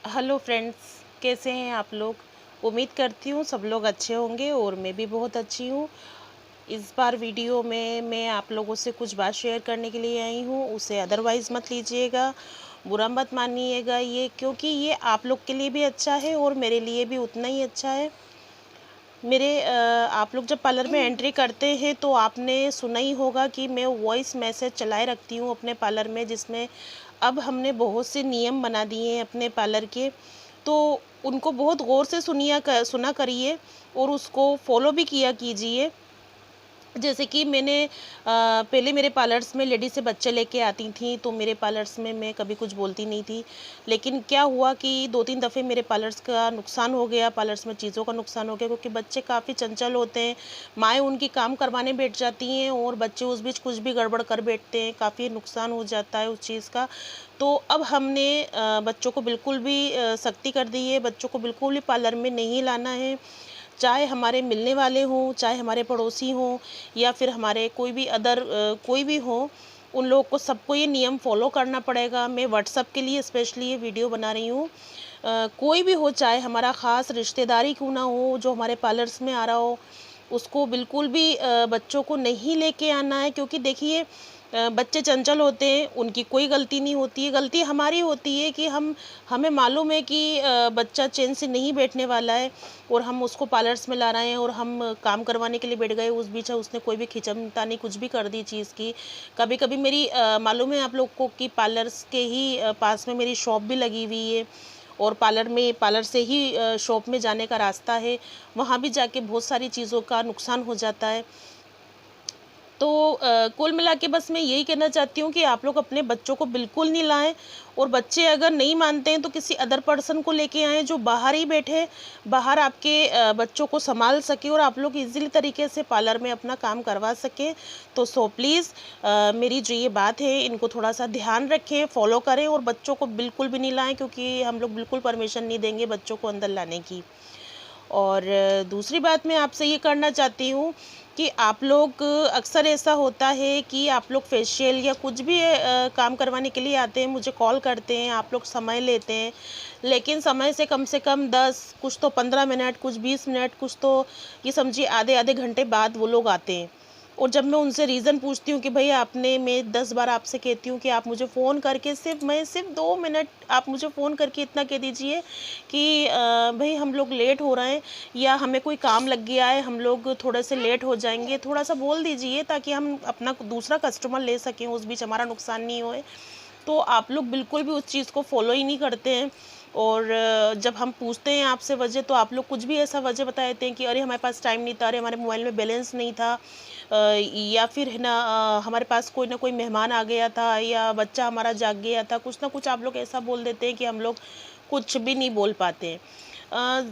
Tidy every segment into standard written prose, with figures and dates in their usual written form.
Hello friends, कैसे हैं आप लोग। उम्मीद करती हूँ सब लोग अच्छे होंगे और मैं भी बहुत अच्छी हूँ। इस बार वीडियो में मैं आप लोगों से कुछ बात शेयर करने के लिए आई हूँ, उसे अदरवाइज़ मत लीजिएगा, बुरा मत मानिएगा ये, क्योंकि ये आप लोग के लिए भी अच्छा है और मेरे लिए भी उतना ही अच्छा है। आप लोग जब पार्लर में एंट्री करते हैं तो आपने सुना ही होगा कि मैं वॉइस मैसेज चलाए रखती हूँ अपने पार्लर में, जिसमें अब हमने बहुत से नियम बना दिए हैं अपने पार्लर के। तो उनको बहुत गौर से सुना करिए और उसको फॉलो भी किया कीजिए। जैसे कि पहले मेरे पार्लर्स में लेडीज़ से बच्चे लेके आती थी, तो मेरे पार्लर्स में मैं कभी कुछ बोलती नहीं थी। लेकिन क्या हुआ कि 2-3 दफ़े मेरे पार्लर्स का नुकसान हो गया, पार्लर्स में चीज़ों का नुकसान हो गया, क्योंकि बच्चे काफ़ी चंचल होते हैं। माएँ उनकी काम करवाने बैठ जाती हैं और बच्चे उस बीच कुछ भी गड़बड़ कर बैठते हैं, काफ़ी नुकसान हो जाता है उस चीज़ का। तो अब हमने बच्चों को बिल्कुल भी सख्ती कर दी है, बच्चों को बिल्कुल भी पार्लर में नहीं लाना है। चाहे हमारे मिलने वाले हों, चाहे हमारे पड़ोसी हों, या फिर हमारे कोई भी हो, उन लोगों को सबको ये नियम फ़ॉलो करना पड़ेगा। मैं व्हाट्सएप के लिए स्पेशली ये वीडियो बना रही हूँ। कोई भी हो, चाहे हमारा ख़ास रिश्तेदार ही क्यों ना हो, जो हमारे पार्लर्स में आ रहा हो, उसको बिल्कुल भी बच्चों को नहीं लेके आना है, क्योंकि देखिए बच्चे चंचल होते हैं, उनकी कोई गलती नहीं होती है, गलती हमारी होती है कि हमें मालूम है कि बच्चा चैन से नहीं बैठने वाला है और हम उसको पार्लर्स में ला रहे हैं और हम काम करवाने के लिए बैठ गए, उस बीच उसने कोई भी खिंचतानी कुछ भी कर दी चीज़ की। कभी-कभी मालूम है आप लोग को कि पार्लर्स के ही पास में मेरी शॉप भी लगी हुई है और पार्लर से ही शॉप में जाने का रास्ता है, वहाँ भी जाके बहुत सारी चीज़ों का नुकसान हो जाता है। तो कुल मिला के बस मैं यही कहना चाहती हूँ कि आप लोग अपने बच्चों को बिल्कुल नहीं लाएँ, और बच्चे अगर नहीं मानते हैं तो किसी अदर पर्सन को लेके आएँ जो बाहर ही बैठे, बाहर आपके बच्चों को सँभाल सके और आप लोग ईज़िली तरीके से पार्लर में अपना काम करवा सकें। तो सो प्लीज़ मेरी जो ये बात है इनको थोड़ा-सा ध्यान रखें, फ़ॉलो करें और बच्चों को बिल्कुल भी नहीं लाएँ, क्योंकि हम लोग बिल्कुल परमिशन नहीं देंगे बच्चों को अंदर लाने की। और दूसरी बात मैं आपसे ये करना चाहती हूँ कि आप लोग अक्सर ऐसा होता है कि आप लोग फेशियल या कुछ भी काम करवाने के लिए आते हैं, मुझे कॉल करते हैं, आप लोग समय लेते हैं, लेकिन समय से कम 10, कुछ तो 15 मिनट, कुछ 20 मिनट, कुछ तो ये समझिए आधे-आधे घंटे बाद वो लोग आते हैं। और जब मैं उनसे रीज़न पूछती हूँ कि भई मैं 10 बार आपसे कहती हूँ कि आप मुझे फ़ोन करके सिर्फ़ 2 मिनट आप मुझे फ़ोन करके इतना कह दीजिए कि भई हम लोग लेट हो रहे हैं या हमें कोई काम लग गया है, हम लोग थोड़े से लेट हो जाएँगे, थोड़ा-सा बोल दीजिए ताकि हम अपना दूसरा कस्टमर ले सकें, उस बीच हमारा नुकसान नहीं होए। तो आप लोग बिल्कुल भी उस चीज़ को फ़ॉलो ही नहीं करते हैं। और जब हम पूछते हैं आपसे वजह, तो आप लोग कुछ भी ऐसा वजह बता देते हैं कि अरे हमारे पास टाइम नहीं था, अरे हमारे मोबाइल में बैलेंस नहीं था, या फिर है ना हमारे पास कोई ना कोई मेहमान आ गया था या बच्चा हमारा जाग गया था, कुछ ना कुछ आप लोग ऐसा बोल देते हैं कि हम लोग कुछ भी नहीं बोल पाते हैं। अ,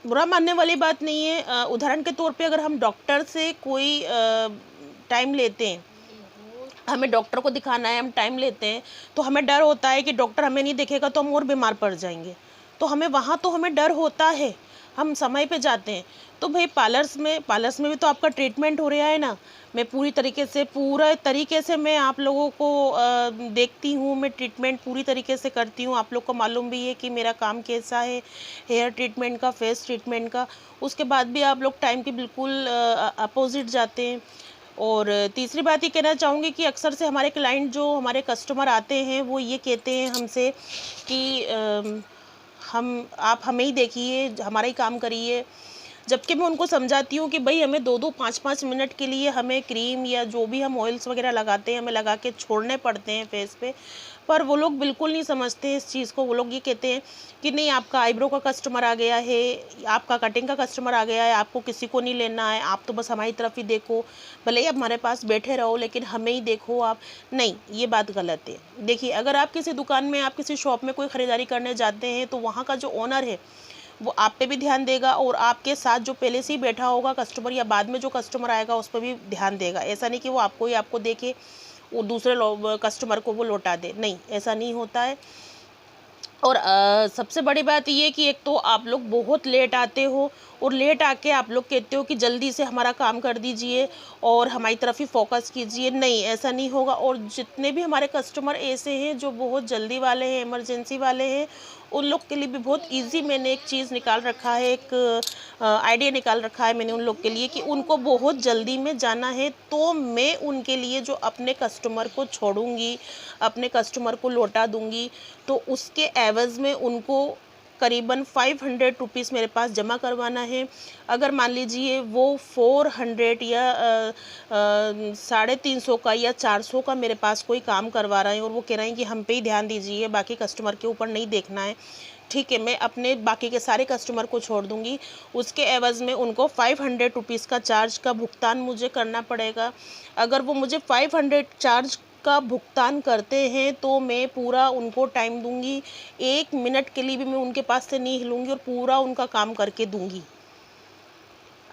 बुरा मानने वाली बात नहीं है। उदाहरण के तौर पे अगर हम डॉक्टर से कोई टाइम लेते हैं, हमें डॉक्टर को दिखाना है, हम टाइम लेते हैं, तो हमें डर होता है कि डॉक्टर हमें नहीं देखेगा तो हम और बीमार पड़ जाएँगे। तो हमें डर होता है, हम समय पे जाते हैं। तो भई पार्लर्स में भी तो आपका ट्रीटमेंट हो रहा है ना। मैं पूरा तरीके से मैं आप लोगों को देखती हूँ, मैं ट्रीटमेंट पूरी तरीके से करती हूँ। आप लोग को मालूम भी है कि मेरा काम कैसा है, हेयर ट्रीटमेंट का, फेस ट्रीटमेंट का। उसके बाद भी आप लोग टाइम के बिल्कुल अपोज़िट जाते हैं। और तीसरी बात ये कहना चाहूँगी कि अक्सर से हमारे कस्टमर आते हैं, वो ये कहते हैं हमसे कि आप हमें ही देखिए, हमारा ही काम करिए। जबकि मैं उनको समझाती हूँ कि भई हमें 2-2 5-5 मिनट के लिए हमें क्रीम या जो भी हम ऑयल्स वग़ैरह लगाते हैं, हमें लगा के छोड़ने पड़ते हैं फेस पे। पर वो लोग बिल्कुल नहीं समझते इस चीज़ को। वो लोग ये कहते हैं कि नहीं, आपका आईब्रो का कस्टमर आ गया है, आपका कटिंग का कस्टमर आ गया है, आपको किसी को नहीं लेना है, आप तो बस हमारी तरफ ही देखो। भले ही आप हमारे पास बैठे रहो लेकिन हमें ही देखो आप। नहीं, ये बात गलत है। देखिए, अगर आप किसी शॉप में कोई खरीदारी करने जाते हैं, तो वहाँ का जो ओनर है, वो आप पे भी ध्यान देगा और आपके साथ जो पहले से ही बैठा होगा कस्टमर या बाद में जो कस्टमर आएगा उस पे भी ध्यान देगा। ऐसा नहीं कि वो आपको देखे वो दूसरे कस्टमर को वो लौटा दे, नहीं, ऐसा नहीं होता है। और सबसे बड़ी बात ये है कि एक तो आप लोग बहुत लेट आते हो और लेट आके आप लोग कहते हो कि जल्दी से हमारा काम कर दीजिए और हमारी तरफ ही फोकस कीजिए। नहीं, ऐसा नहीं होगा। और जितने भी हमारे कस्टमर ऐसे हैं जो बहुत जल्दी वाले हैं, इमरजेंसी वाले हैं, उन लोग के लिए भी बहुत इजी मैंने एक चीज़ निकाल रखा है, एक आइडिया निकाल रखा है मैंने उन लोग के लिए कि उनको बहुत जल्दी में जाना है, तो मैं उनके लिए जो अपने कस्टमर को छोड़ूंगी, अपने कस्टमर को लौटा दूंगी, तो उसके एवज़ में उनको करीबन 500 रुपीज़ मेरे पास जमा करवाना है। अगर मान लीजिए वो 400 या 350 का या 400 का मेरे पास कोई काम करवा रहे हैं और वो कह रहे हैं कि हम पे ही ध्यान दीजिए, बाकी कस्टमर के ऊपर नहीं देखना है, ठीक है, मैं अपने बाकी के सारे कस्टमर को छोड़ दूंगी। उसके एवज़ में उनको 500 रुपीज़ का चार्ज का भुगतान मुझे करना पड़ेगा। अगर वो मुझे 500 चार्ज का भुगतान करते हैं तो मैं पूरा उनको टाइम दूंगी, 1 मिनट के लिए भी मैं उनके पास से नहीं हिलूंगी और पूरा उनका काम करके दूंगी।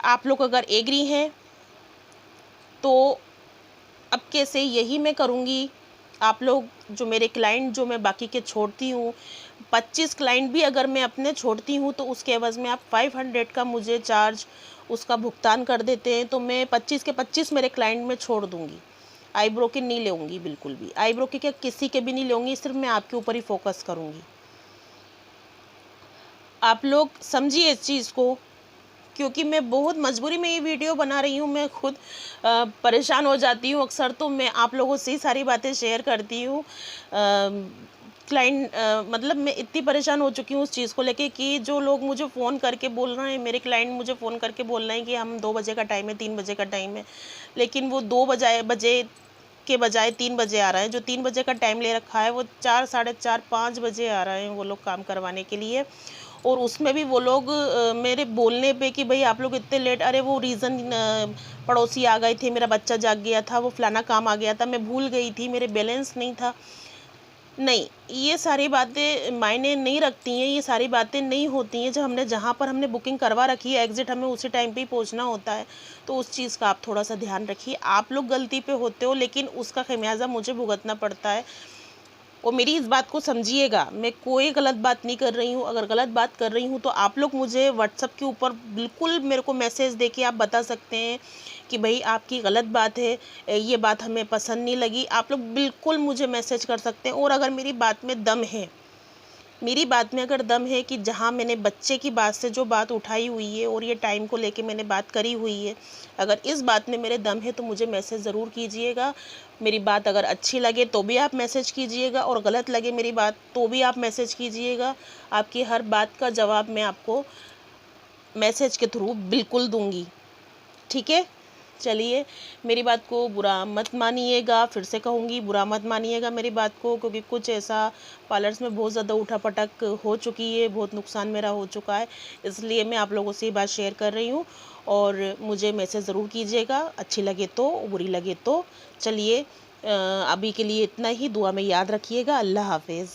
आप लोग अगर एग्री हैं तो अब कैसे यही मैं करूंगी। आप लोग जो मेरे क्लाइंट जो मैं बाकी के छोड़ती हूँ, 25 क्लाइंट भी अगर मैं अपने छोड़ती हूँ तो उसके एवज़ में आप 500 का मुझे चार्ज उसका भुगतान कर देते हैं, तो मैं 25 के 25 मेरे क्लाइंट में छोड़ दूंगी। आईब्रो के नहीं लूँगी, बिल्कुल भी आईब्रो के क्या किसी के भी नहीं लूँगी, सिर्फ मैं आपके ऊपर ही फोकस करूँगी। आप लोग समझिए इस चीज़ को, क्योंकि मैं बहुत मजबूरी में ये वीडियो बना रही हूँ। मैं खुद परेशान हो जाती हूँ अक्सर, तो मैं आप लोगों से ही सारी बातें शेयर करती हूँ। क्लाइंट मतलब मैं इतनी परेशान हो चुकी हूँ उस चीज़ को लेके कि जो लोग मुझे फ़ोन करके बोल रहे हैं, मेरे क्लाइंट मुझे फ़ोन करके बोल रहे हैं कि हम 2 बजे का टाइम है, 3 बजे का टाइम है, लेकिन वो 2 बजे के बजाय 3 बजे आ रहे हैं। जो 3 बजे का टाइम ले रखा है वो 4, साढ़े 4, 5 बजे आ रहे हैं वो लोग काम करवाने के लिए। और उसमें भी वो लोग मेरे बोलने पे कि भाई आप लोग इतने लेट, अरे वो रीज़न पड़ोसी आ गए थे, मेरा बच्चा जाग गया था, वो फलाना काम आ गया था, मैं भूल गई थी, मेरे बैलेंस नहीं था। नहीं, ये सारी बातें मायने नहीं रखती हैं, ये सारी बातें नहीं होती हैं। जब हमने जहाँ पर हमने बुकिंग करवा रखी है, एग्ज़िट हमें उसी टाइम पे ही पहुँचना होता है, तो उस चीज़ का आप थोड़ा-सा ध्यान रखिए। आप लोग गलती पे होते हो, लेकिन उसका ख़मियाज़ा मुझे भुगतना पड़ता है। और मेरी इस बात को समझिएगा, मैं कोई गलत बात नहीं कर रही हूँ। अगर गलत बात कर रही हूँ तो आप लोग मुझे व्हाट्सएप के ऊपर बिल्कुल मेरे को मैसेज देके आप बता सकते हैं कि भाई आपकी गलत बात है, ये बात हमें पसंद नहीं लगी। आप लोग बिल्कुल मुझे मैसेज कर सकते हैं। और अगर मेरी बात में दम है, मेरी बात में अगर दम है कि जहाँ मैंने बच्चे की बात से जो बात उठाई हुई है और ये टाइम को लेके मैंने बात करी हुई है, अगर इस बात में मेरे दम है तो मुझे मैसेज ज़रूर कीजिएगा। मेरी बात अगर अच्छी लगे तो भी आप मैसेज कीजिएगा, और गलत लगे मेरी बात तो भी आप मैसेज कीजिएगा। आपकी हर बात का जवाब मैं आपको मैसेज के थ्रू बिल्कुल दूंगी, ठीक है। चलिए, मेरी बात को बुरा मत मानिएगा, फिर से कहूँगी बुरा मत मानिएगा मेरी बात को, क्योंकि कुछ ऐसा पार्लर्स में बहुत ज़्यादा उठापटक हो चुकी है, बहुत नुकसान मेरा हो चुका है, इसलिए मैं आप लोगों से ये बात शेयर कर रही हूँ। और मुझे मैसेज ज़रूर कीजिएगा, अच्छी लगे तो, बुरी लगे तो। चलिए, अभी के लिए इतना ही। दुआ में याद रखिएगा। अल्लाह हाफिज़।